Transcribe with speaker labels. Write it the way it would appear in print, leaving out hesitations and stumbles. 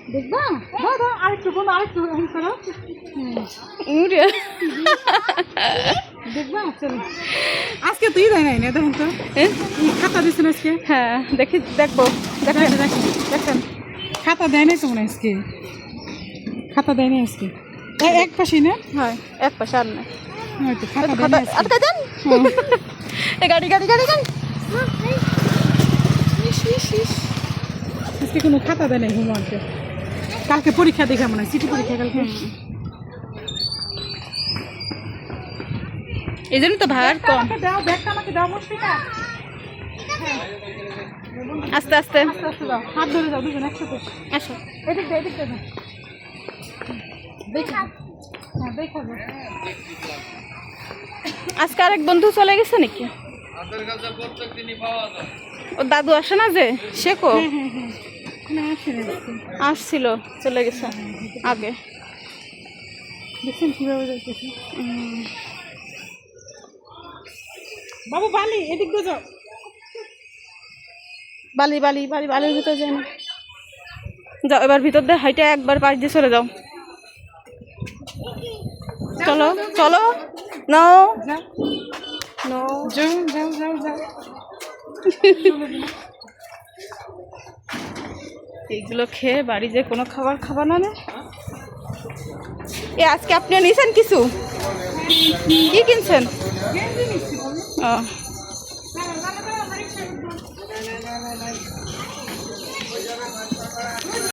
Speaker 1: দেখবা দাদা আরেকটু বোন আরেকটু করো দেখবা চলো আজকে তুই দেয় নাই না দেখেন তো খাতা দিচ্ছেন আজকে
Speaker 2: হ্যাঁ দেখি দেখবো দেখেন
Speaker 1: দেখেন খাতা দেয় নাই তো মনে হয় আজকে খাতা দেয় নাই আজকে এক পাশেই না
Speaker 2: হয় এক পাশে আর না
Speaker 1: হয়তো খাতা দেয়
Speaker 2: খাতা
Speaker 1: নাই আজকে।
Speaker 2: আটকা যান এই গাড়ি গাড়ি গাড়ি গাড়ি
Speaker 1: আজকে কোনো খাতা দেয় নাই হোমওয়ার্কে কালকে পরীক্ষা দেখা মনে হয় সিটি পরীক্ষা কালকে
Speaker 2: এই জন্য তো ভার কম
Speaker 1: আমাকে দাও ব্যাগটা আমাকে দাও মুশফিকা
Speaker 2: আস্তে আস্তে
Speaker 1: আস্তে আস্তে দাও হাত ধরে যাও দুজন একসাথে
Speaker 2: আসো
Speaker 1: এদিক দাও দেখা হ্যাঁ দেখা যাও
Speaker 2: আজকে আরেক বন্ধু চলে গেছে নাকি ও দাদু আসে না যে সে কো
Speaker 1: না আসে না আজকে।
Speaker 2: আসছিল চলে গেছে আগে
Speaker 1: দেখছেন কীভাবে যাইতেছে বাবু বালি এদিক দিয়ে যাও
Speaker 2: বালি বালি বালি বালির ভিতর যায় না যাও এবার ভিতর দিয়ে হাইটে একবার পাশ দিয়ে চলে যাও চলো চলো নাও
Speaker 1: যাও
Speaker 2: নো
Speaker 1: যাও যাও যাও যাও
Speaker 2: এইগুলো খেয়ে বাড়ি যে কোনো খাবার খাবা না রে এ আজকে আপনি নিয়েছেন কিছু কি কিনছেন
Speaker 1: গেঞ্জি নিচ্ছি বাবু
Speaker 2: ও